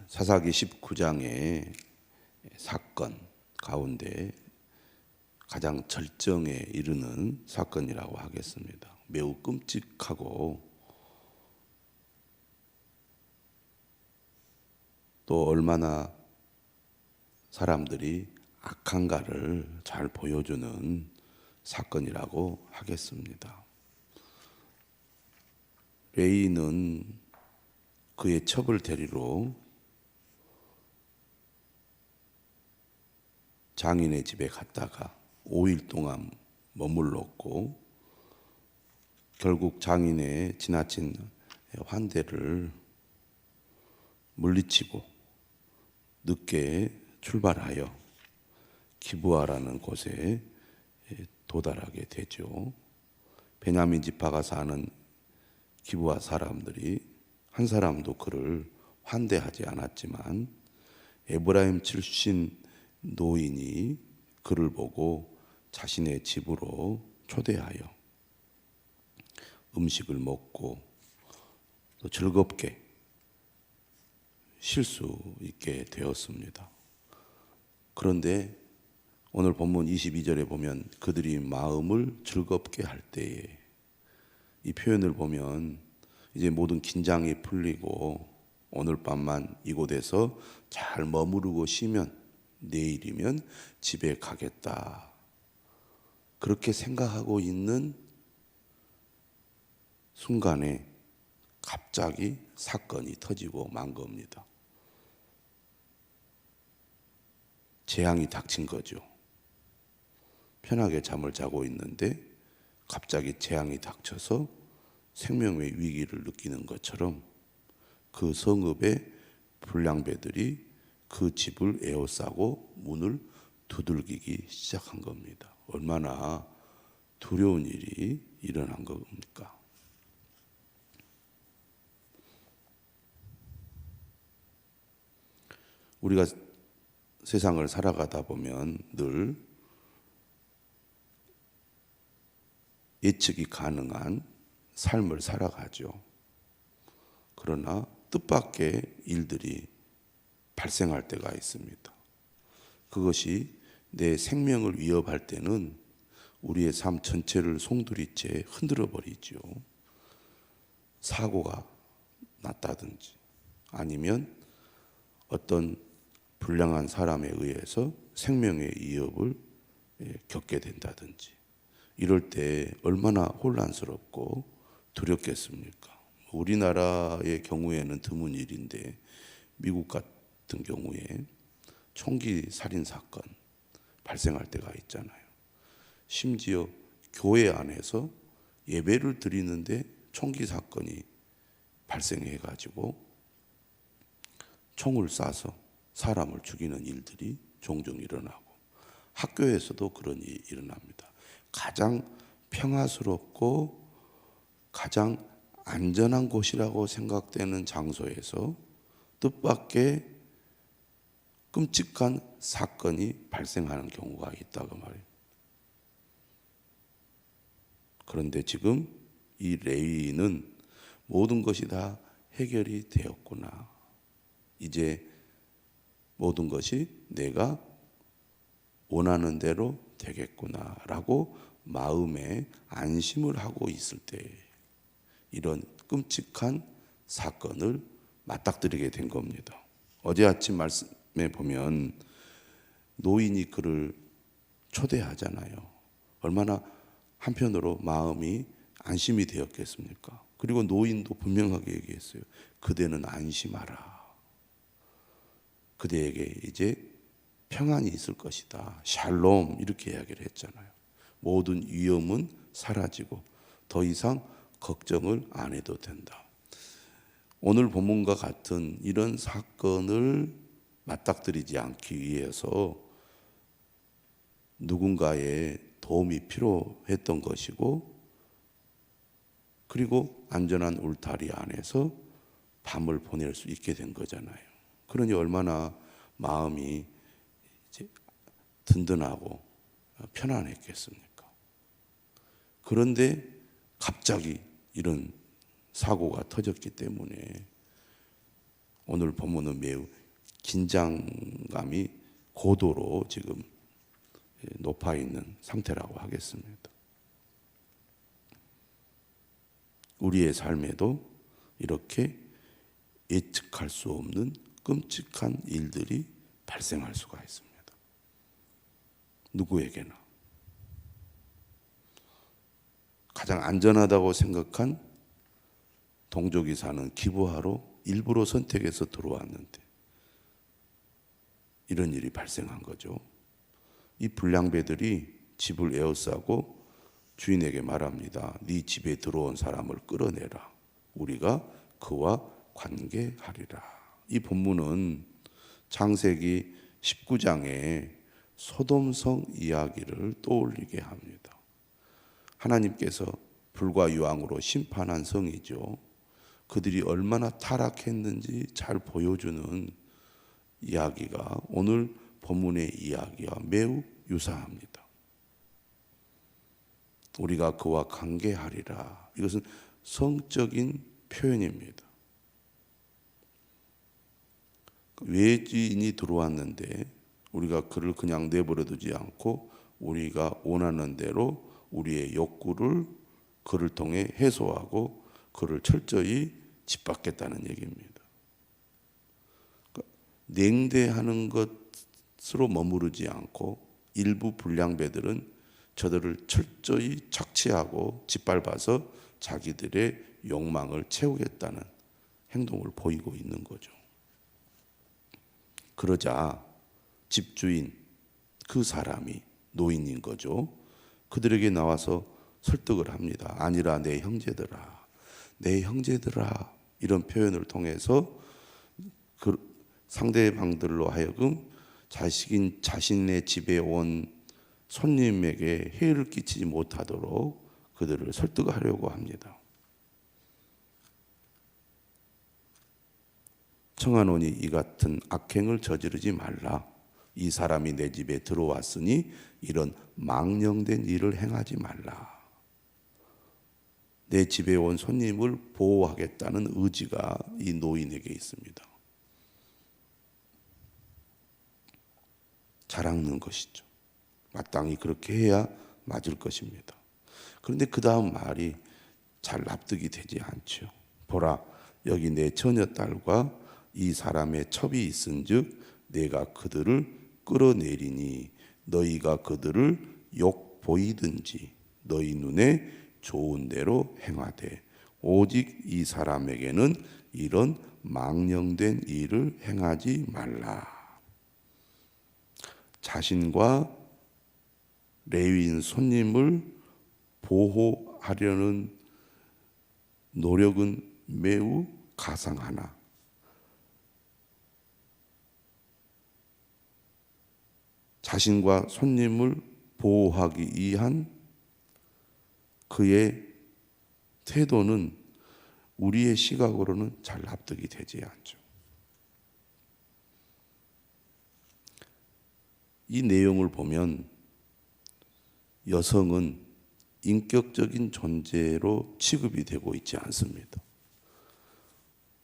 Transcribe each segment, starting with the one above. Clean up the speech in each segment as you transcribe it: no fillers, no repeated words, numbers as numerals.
사사기 19장의 사건 가운데 가장 절정에 이르는 사건이라고 하겠습니다. 매우 끔찍하고 또 얼마나 사람들이 악한가를 잘 보여주는 사건이라고 하겠습니다. 레이는 그의 첩을 데리러 장인의 집에 갔다가 5일 동안 머물렀고 결국 장인의 지나친 환대를 물리치고 늦게 출발하여 기브아라는 곳에 도달하게 되죠. 베냐민 지파가 사는 기브아 사람들이 한 사람도 그를 환대하지 않았지만 에브라임 출신 노인이 그를 보고 자신의 집으로 초대하여 음식을 먹고 또 즐겁게 쉴 수 있게 되었습니다. 그런데 오늘 본문 22절에 보면 그들이 마음을 즐겁게 할 때에, 이 표현을 보면 이제 모든 긴장이 풀리고 오늘 밤만 이곳에서 잘 머무르고 쉬면 내일이면 집에 가겠다, 그렇게 생각하고 있는 순간에 갑자기 사건이 터지고 만 겁니다. 재앙이 닥친 거죠. 편하게 잠을 자고 있는데 갑자기 재앙이 닥쳐서 생명의 위기를 느끼는 것처럼 그 성읍의 불량배들이 그 집을 에워싸고 문을 두들기기 시작한 겁니다. 얼마나 두려운 일이 일어난 겁니까? 우리가 세상을 살아가다 보면 늘 예측이 가능한 삶을 살아가죠. 그러나 뜻밖의 일들이 발생할 때가 있습니다. 그것이 내 생명을 위협할 때는 우리의 삶 전체를 송두리째 흔들어 버리죠. 사고가 났다든지 아니면 어떤 불량한 사람에 의해서 생명의 위협을 겪게 된다든지, 이럴 때 얼마나 혼란스럽고 두렵겠습니까? 우리나라의 경우에는 드문 일인데 미국 같은 경우에 총기 살인 사건 발생할 때가 있잖아요. 심지어 교회 안에서 예배를 드리는데 총기 사건이 발생해 가지고 총을 쏴서 사람을 죽이는 일들이 종종 일어나고, 학교에서도 그런 일이 일어납니다. 가장 평화스럽고 가장 안전한 곳이라고 생각되는 장소에서 뜻밖의 끔찍한 사건이 발생하는 경우가 있다고 말해요. 그런데 지금 이 레위는 모든 것이 다 해결이 되었구나, 이제 모든 것이 내가 원하는 대로 되겠구나라고 마음에 안심을 하고 있을 때 이런 끔찍한 사건을 맞닥뜨리게 된 겁니다. 어제 아침 말씀에 보면 노인이 그를 초대하잖아요. 얼마나 한편으로 마음이 안심이 되었겠습니까? 그리고 노인도 분명하게 얘기했어요. 그대는 안심하라. 그대에게 이제 평안이 있을 것이다. 샬롬, 이렇게 이야기를 했잖아요. 모든 위험은 사라지고 더 이상 걱정을 안 해도 된다. 오늘 본문과 같은 이런 사건을 맞닥뜨리지 않기 위해서 누군가의 도움이 필요했던 것이고, 그리고 안전한 울타리 안에서 밤을 보낼 수 있게 된 거잖아요. 그러니 얼마나 마음이 이제 든든하고 편안했겠습니까? 그런데 갑자기 이런 사고가 터졌기 때문에 오늘 본문은 매우 긴장감이 고도로 지금 높아 있는 상태라고 하겠습니다. 우리의 삶에도 이렇게 예측할 수 없는 끔찍한 일들이 발생할 수가 있습니다. 누구에게나. 가장 안전하다고 생각한 동족이 사는 기부하러 일부러 선택해서 들어왔는데 이런 일이 발생한 거죠. 이 불량배들이 집을 에워싸고 주인에게 말합니다. 네 집에 들어온 사람을 끌어내라. 우리가 그와 관계하리라. 이 본문은 창세기 19장의 소돔성 이야기를 떠올리게 합니다. 하나님께서 불과 유황으로 심판한 성이죠. 그들이 얼마나 타락했는지 잘 보여주는 이야기가 오늘 본문의 이야기와 매우 유사합니다. 우리가 그와 관계하리라. 이것은 성적인 표현입니다. 외지인이 들어왔는데 우리가 그를 그냥 내버려 두지 않고 우리가 원하는 대로 우리의 욕구를 그를 통해 해소하고 그를 철저히 짓밟겠다는 얘기입니다. 그러니까 냉대하는 것으로 머무르지 않고 일부 불량배들은 저들을 철저히 착취하고 짓밟아서 자기들의 욕망을 채우겠다는 행동을 보이고 있는 거죠. 그러자 집주인 그 사람이 노인인 거죠. 그들에게 나와서 설득을 합니다. 아니라 내 형제들아, 내 형제들아, 이런 표현을 통해서 그 상대방들로 하여금 자식인 자신의 집에 온 손님에게 해를 끼치지 못하도록 그들을 설득하려고 합니다. 청하노니 이 같은 악행을 저지르지 말라. 이 사람이 내 집에 들어왔으니 이런 망령된 일을 행하지 말라. 내 집에 온 손님을 보호하겠다는 의지가 이 노인에게 있습니다. 잘 닦는 것이죠. 마땅히 그렇게 해야 맞을 것입니다. 그런데 그 다음 말이 잘 납득이 되지 않죠. 보라, 여기 내 처녀딸과 이 사람의 첩이 있은즉 내가 그들을 끌어내리니 너희가 그들을 욕 보이든지 너희 눈에 좋은 대로 행하되 오직 이 사람에게는 이런 망령된 일을 행하지 말라. 자신과 레위인 손님을 보호하려는 노력은 매우 가상하나 자신과 손님을 보호하기 위한 그의 태도는 우리의 시각으로는 잘 납득이 되지 않죠. 이 내용을 보면 여성은 인격적인 존재로 취급이 되고 있지 않습니다.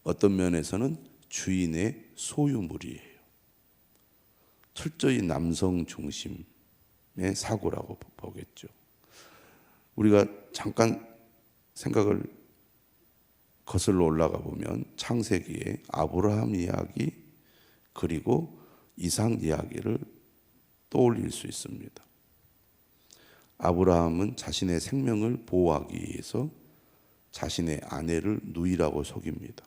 어떤 면에서는 주인의 소유물이에요. 철저히 남성 중심의 사고라고 보겠죠. 우리가 잠깐 생각을 거슬러 올라가 보면 창세기의 아브라함 이야기 그리고 이삭 이야기를 떠올릴 수 있습니다. 아브라함은 자신의 생명을 보호하기 위해서 자신의 아내를 누이라고 속입니다.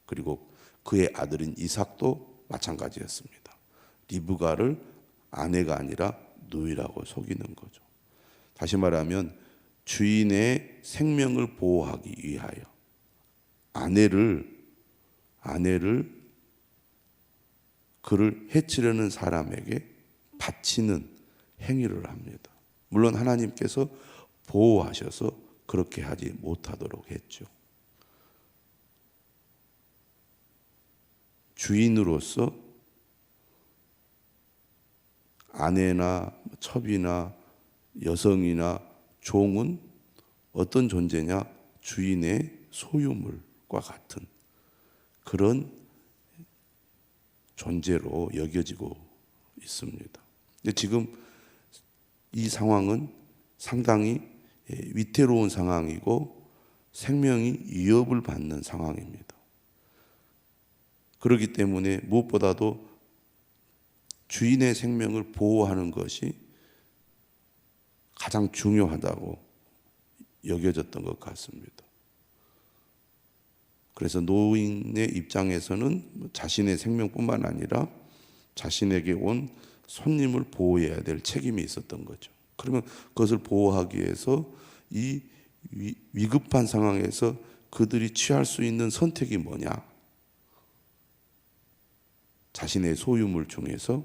그리고 그의 아들인 이삭도 마찬가지였습니다. 리브가를 아내가 아니라 누이라고 속이는 거죠. 다시 말하면 주인의 생명을 보호하기 위하여 아내를 그를 해치려는 사람에게 바치는 행위를 합니다. 물론 하나님께서 보호하셔서 그렇게 하지 못하도록 했죠. 주인으로서 아내나 첩이나 여성이나 종은 어떤 존재냐? 주인의 소유물과 같은 그런 존재로 여겨지고 있습니다. 근데 지금 이 상황은 상당히 위태로운 상황이고 생명이 위협을 받는 상황입니다. 그렇기 때문에 무엇보다도 주인의 생명을 보호하는 것이 가장 중요하다고 여겨졌던 것 같습니다. 그래서 노인의 입장에서는 자신의 생명뿐만 아니라 자신에게 온 손님을 보호해야 될 책임이 있었던 거죠. 그러면 그것을 보호하기 위해서 이 위급한 상황에서 그들이 취할 수 있는 선택이 뭐냐? 자신의 소유물 중에서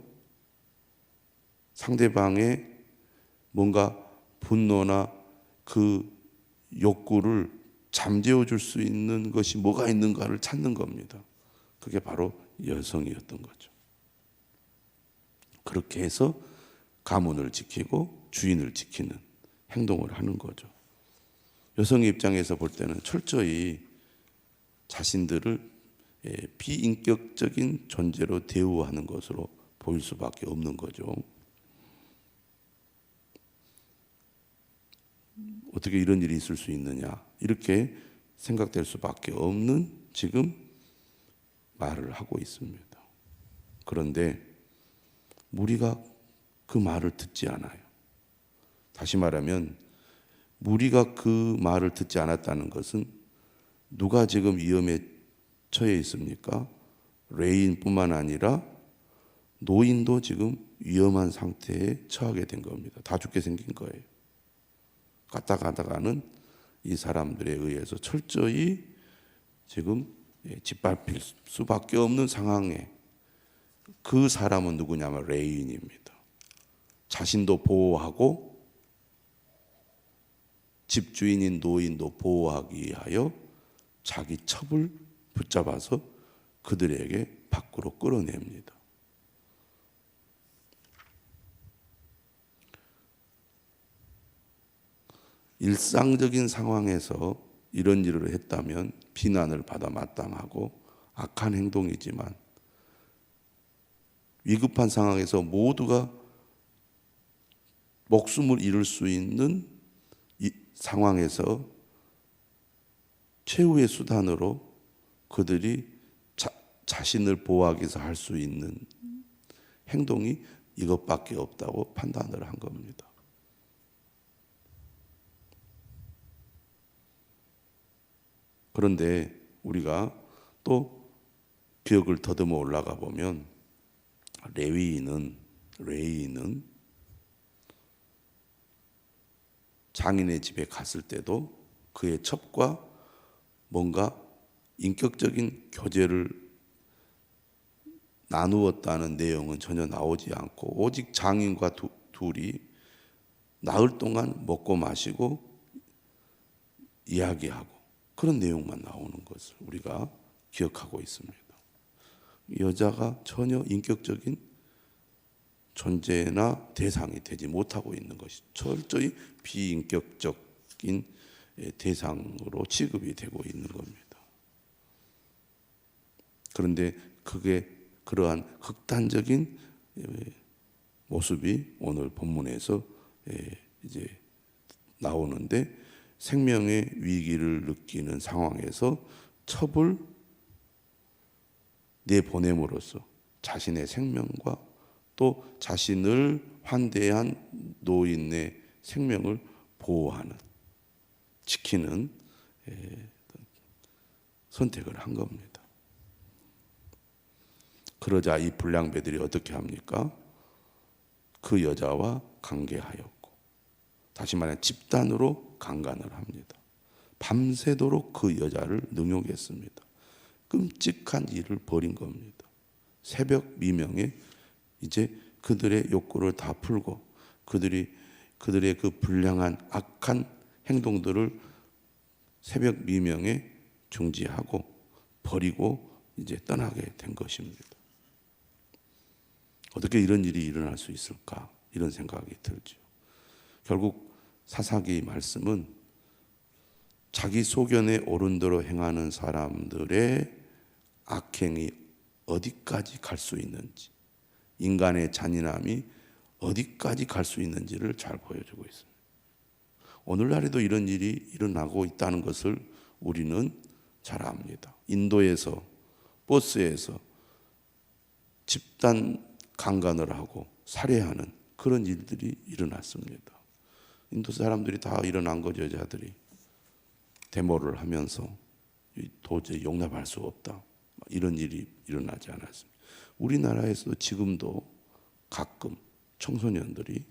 상대방의 뭔가 분노나 그 욕구를 잠재워 줄 수 있는 것이 뭐가 있는가를 찾는 겁니다. 그게 바로 여성이었던 거죠. 그렇게 해서 가문을 지키고 주인을 지키는 행동을 하는 거죠. 여성의 입장에서 볼 때는 철저히 자신들을 비인격적인 존재로 대우하는 것으로 보일 수밖에 없는 거죠. 어떻게 이런 일이 있을 수 있느냐, 이렇게 생각될 수밖에 없는 지금 말을 하고 있습니다. 그런데 무리가 그 말을 듣지 않아요. 다시 말하면 무리가 그 말을 듣지 않았다는 것은 누가 지금 위험에 처해 있습니까? 레인뿐만 아니라 노인도 지금 위험한 상태에 처하게 된 겁니다. 다 죽게 생긴 거예요. 갔다 가다가는 이 사람들에 의해서 철저히 지금 짓밟힐 수밖에 없는 상황에, 그 사람은 누구냐면 레인입니다. 자신도 보호하고 집주인인 노인도 보호하기 위하여 자기 첩을 붙잡아서 그들에게 밖으로 끌어냅니다. 일상적인 상황에서 이런 일을 했다면 비난을 받아 마땅하고 악한 행동이지만, 위급한 상황에서 모두가 목숨을 잃을 수 있는 이 상황에서 최후의 수단으로 그들이 자신을 보호하기 위해서 할 수 있는 행동이 이것밖에 없다고 판단을 한 겁니다. 그런데 우리가 또 기억을 더듬어 올라가 보면 레위인은 장인의 집에 갔을 때도 그의 첩과 뭔가 인격적인 교제를 나누었다는 내용은 전혀 나오지 않고, 오직 장인과 둘이 나흘 동안 먹고 마시고 이야기하고 그런 내용만 나오는 것을 우리가 기억하고 있습니다. 여자가 전혀 인격적인 존재나 대상이 되지 못하고 있는 것이 철저히 비인격적인 대상으로 취급이 되고 있는 겁니다. 그런데 그게 그러한 극단적인 모습이 오늘 본문에서 이제 나오는데, 생명의 위기를 느끼는 상황에서 첩을 내보냄으로써 자신의 생명과 또 자신을 환대한 노인의 생명을 보호하는, 지키는 선택을 한 겁니다. 그러자 이 불량배들이 어떻게 합니까? 그 여자와 관계하였고, 다시 말해 집단으로 강간을 합니다. 밤새도록 그 여자를 능욕했습니다. 끔찍한 일을 벌인 겁니다. 새벽 미명에 이제 그들의 욕구를 다 풀고 그들의 그 불량한 악한 행동들을 새벽 미명에 중지하고 버리고 이제 떠나게 된 것입니다. 어떻게 이런 일이 일어날 수 있을까? 이런 생각이 들죠. 결국 사사기 말씀은 자기 소견에 옳은 대로 행하는 사람들의 악행이 어디까지 갈 수 있는지, 인간의 잔인함이 어디까지 갈 수 있는지를 잘 보여주고 있습니다. 오늘날에도 이런 일이 일어나고 있다는 것을 우리는 잘 압니다. 인도에서 버스에서 집단 강간을 하고 살해하는 그런 일들이 일어났습니다. 인도 사람들이 다 일어난 거죠. 여자들이 데모를 하면서 도저히 용납할 수 없다, 이런 일이 일어나지 않았습니다. 우리나라에서도 지금도 가끔 청소년들이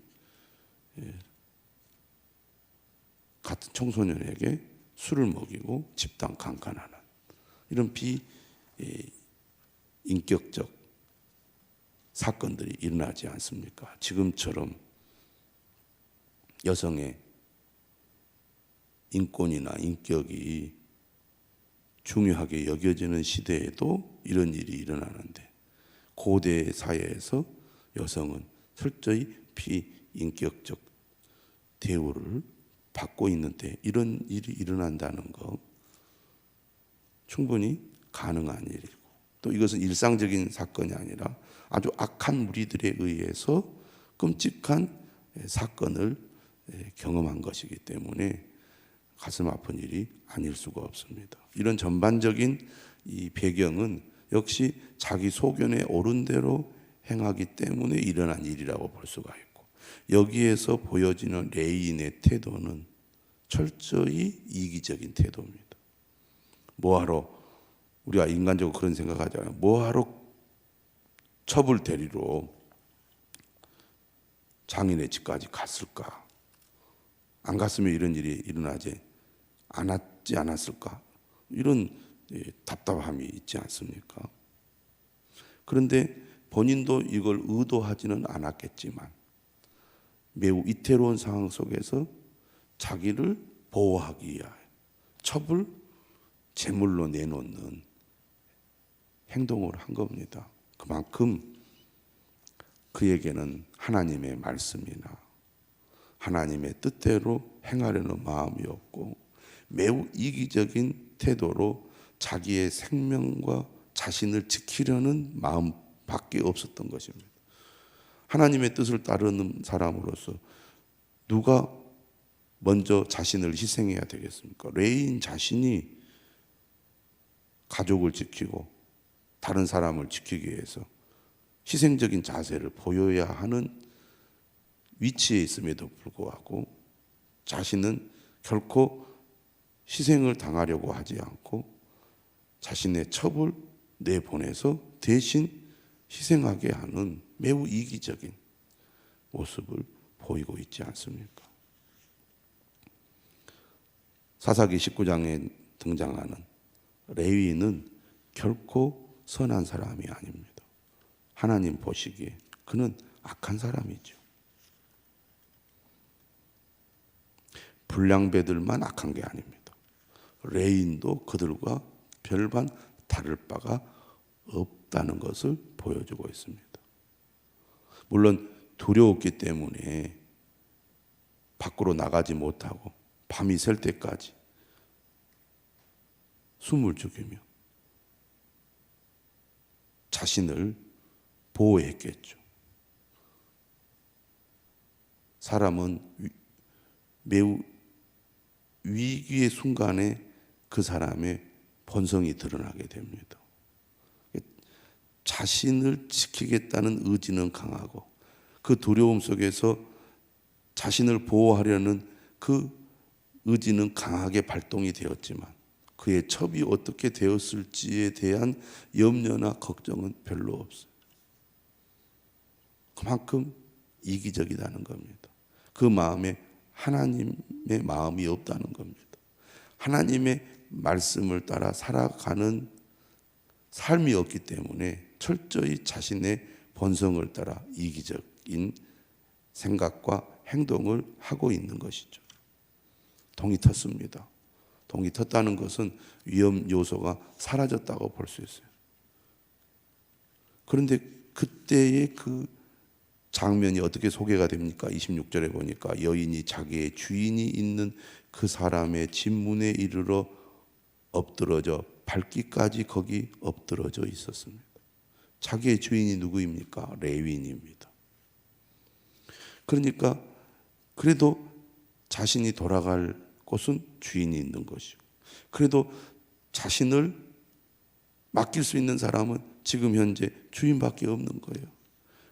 같은 청소년에게 술을 먹이고 집단 강간하는 이런 비인격적 사건들이 일어나지 않습니까? 지금처럼 여성의 인권이나 인격이 중요하게 여겨지는 시대에도 이런 일이 일어나는데, 고대 사회에서 여성은 철저히 비인격적 대우를 받고 있는데 이런 일이 일어난다는 거 충분히 가능한 일이고, 또 이것은 일상적인 사건이 아니라 아주 악한 무리들에 의해서 끔찍한 사건을 경험한 것이기 때문에 가슴 아픈 일이 아닐 수가 없습니다. 이런 전반적인 이 배경은 역시 자기 소견에 옳은 대로 행하기 때문에 일어난 일이라고 볼 수가 있고, 여기에서 보여지는 레인의 태도는 철저히 이기적인 태도입니다. 뭐하러, 우리가 인간적으로 그런 생각하잖아요. 뭐하러 첩을 데리러 장인의 집까지 갔을까? 안 갔으면 이런 일이 일어나지 않았지 않았을까? 이런 답답함이 있지 않습니까? 그런데 본인도 이걸 의도하지는 않았겠지만 매우 이태로운 상황 속에서 자기를 보호하기 위하여 첩을 제물로 내놓는 행동을 한 겁니다. 그만큼 그에게는 하나님의 말씀이나 하나님의 뜻대로 행하려는 마음이 없고 매우 이기적인 태도로 자기의 생명과 자신을 지키려는 마음밖에 없었던 것입니다. 하나님의 뜻을 따르는 사람으로서 누가 먼저 자신을 희생해야 되겠습니까? 레인 자신이 가족을 지키고 다른 사람을 지키기 위해서 희생적인 자세를 보여야 하는 위치에 있음에도 불구하고 자신은 결코 희생을 당하려고 하지 않고 자신의 첩을 내보내서 대신 희생하게 하는 매우 이기적인 모습을 보이고 있지 않습니까? 사사기 19장에 등장하는 레위인은 결코 선한 사람이 아닙니다. 하나님 보시기에 그는 악한 사람이죠. 불량배들만 악한 게 아닙니다. 레인도 그들과 별반 다를 바가 없다는 것을 보여주고 있습니다. 물론 두려웠기 때문에 밖으로 나가지 못하고 밤이 셀 때까지 숨을 죽이며 자신을 보호했겠죠. 사람은 매우 위기의 순간에 그 사람의 본성이 드러나게 됩니다. 자신을 지키겠다는 의지는 강하고 그 두려움 속에서 자신을 보호하려는 그 의지는 강하게 발동이 되었지만 그의 첩이 어떻게 되었을지에 대한 염려나 걱정은 별로 없어요. 그만큼 이기적이라는 겁니다. 그 마음에 하나님의 마음이 없다는 겁니다. 하나님의 말씀을 따라 살아가는 삶이 없기 때문에 철저히 자신의 본성을 따라 이기적인 생각과 행동을 하고 있는 것이죠. 동이 텄습니다. 동이 텄다는 것은 위험 요소가 사라졌다고 볼 수 있어요. 그런데 그때의 그 장면이 어떻게 소개가 됩니까? 26절에 보니까 여인이 자기의 주인이 있는 그 사람의 집 문에 이르러 엎드러져 밟기까지 거기 엎드러져 있었습니다. 자기의 주인이 누구입니까? 레위인입니다. 그러니까 그래도 자신이 돌아갈 곳은 주인이 있는 것이고, 그래도 자신을 맡길 수 있는 사람은 지금 현재 주인밖에 없는 거예요.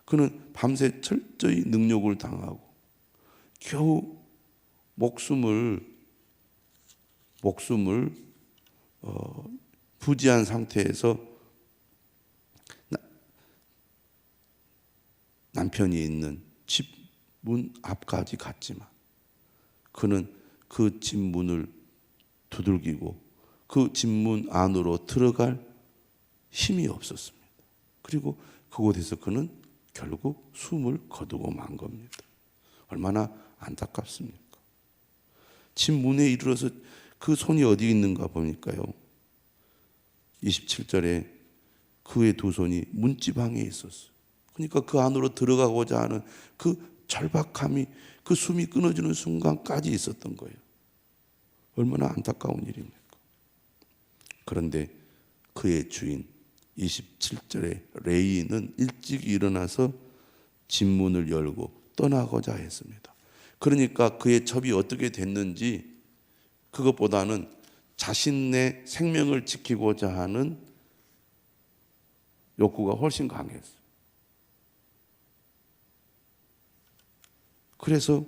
그는 밤새 철저히 능욕을 당하고 겨우 목숨을 부지한 상태에서 남편이 있는 집 문 앞까지 갔지만 그는 그 집 문을 두들기고 그 집 문 안으로 들어갈 힘이 없었습니다. 그리고 그곳에서 그는 결국 숨을 거두고 만 겁니다. 얼마나 안타깝습니까? 집 문에 이르러서 그 손이 어디 있는가 보니까요, 27절에 그의 두 손이 문지방에 있었어요. 그러니까 그 안으로 들어가고자 하는 그 절박함이, 그 숨이 끊어지는 순간까지 있었던 거예요. 얼마나 안타까운 일입니까? 그런데 그의 주인 27절에 레이인은 일찍 일어나서 집 문을 열고 떠나고자 했습니다. 그러니까 그의 첩이 어떻게 됐는지 그것보다는 자신의 생명을 지키고자 하는 욕구가 훨씬 강했어요. 그래서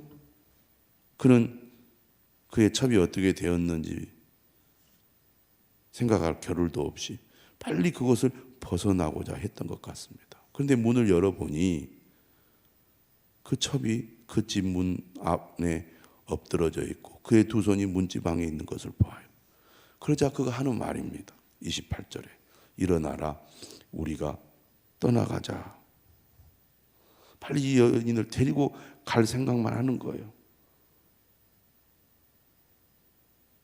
그는 그의 첩이 어떻게 되었는지 생각할 겨를도 없이 빨리 그것을 벗어나고자 했던 것 같습니다. 그런데 문을 열어보니 그 첩이 그 집 문 앞에 엎드러져 있고 그의 두 손이 문지방에 있는 것을 보아요. 그러자 그가 하는 말입니다. 28절에 일어나라, 우리가 떠나가자. 빨리 이 여인을 데리고 갈 생각만 하는 거예요.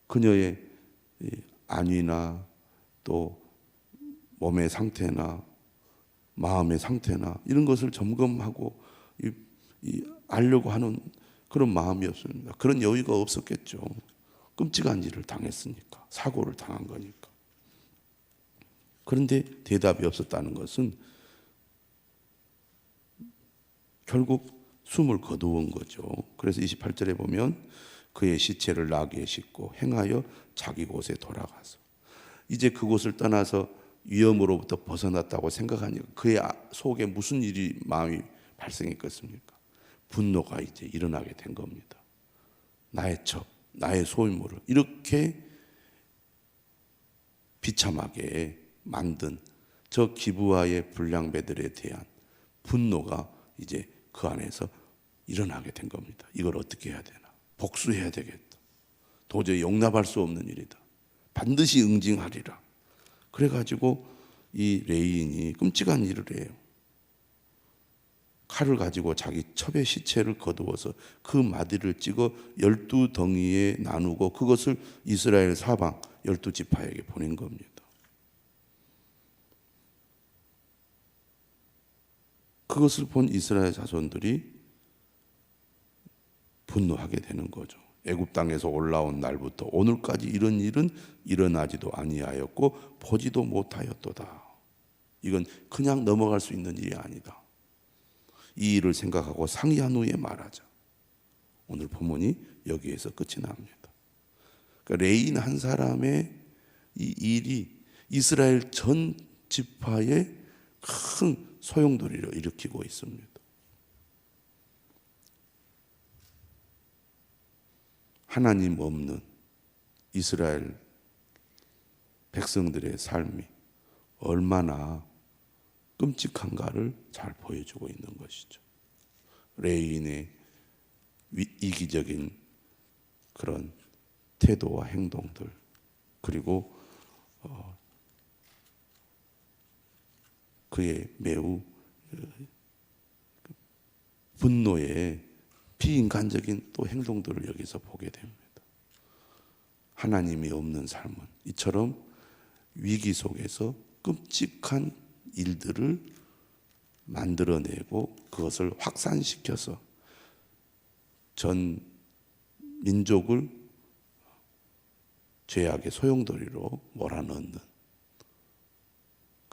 그녀의 안위나 또 몸의 상태나 마음의 상태나 이런 것을 점검하고 알려고 하는 그런 마음이 없습니다. 그런 여유가 없었겠죠. 끔찍한 일을 당했으니까, 사고를 당한 거니까. 그런데 대답이 없었다는 것은 결국 숨을 거두은 거죠. 그래서 28절에 보면 그의 시체를 나귀에 싣고 행하여 자기 곳에 돌아가서 이제 그곳을 떠나서 위험으로부터 벗어났다고 생각하니까 그의 속에 무슨 일이 마음이 발생했겠습니까? 분노가 이제 일어나게 된 겁니다. 나의 첩, 나의 소유물을 이렇게 비참하게 만든 저 기브아의 불량배들에 대한 분노가 이제 그 안에서 일어나게 된 겁니다. 이걸 어떻게 해야 되나? 복수해야 되겠다. 도저히 용납할 수 없는 일이다. 반드시 응징하리라. 그래가지고 이 레이인이 끔찍한 일을 해요. 칼을 가지고 자기 첩의 시체를 거두어서 그 마디를 찍어 12덩이에 나누고 그것을 이스라엘 사방 12지파에게 보낸 겁니다. 그것을 본 이스라엘 자손들이 분노하게 되는 거죠. 애굽 땅에서 올라온 날부터 오늘까지 이런 일은 일어나지도 아니하였고 보지도 못하였도다. 이건 그냥 넘어갈 수 있는 일이 아니다. 이 일을 생각하고 상의한 후에 말하자. 오늘 본문이 여기에서 끝이 납니다. 그러니까 레인 한 사람의 이 일이 이스라엘 전 지파에 큰 소용돌이를 일으키고 있습니다. 하나님 없는 이스라엘 백성들의 삶이 얼마나 끔찍한가를 잘 보여주고 있는 것이죠. 레인의 이기적인 그런 태도와 행동들, 그리고 그의 매우 분노의 비인간적인 또 행동들을 여기서 보게 됩니다. 하나님이 없는 삶은 이처럼 위기 속에서 끔찍한 일들을 만들어내고 그것을 확산시켜서 전 민족을 죄악의 소용돌이로 몰아넣는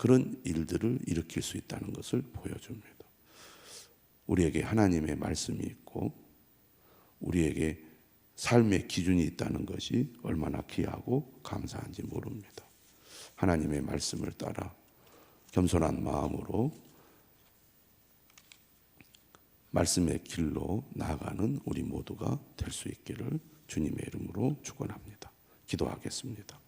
그런 일들을 일으킬 수 있다는 것을 보여줍니다. 우리에게 하나님의 말씀이 있고 우리에게 삶의 기준이 있다는 것이 얼마나 귀하고 감사한지 모릅니다. 하나님의 말씀을 따라 겸손한 마음으로 말씀의 길로 나아가는 우리 모두가 될 수 있기를 주님의 이름으로 축원합니다. 기도하겠습니다.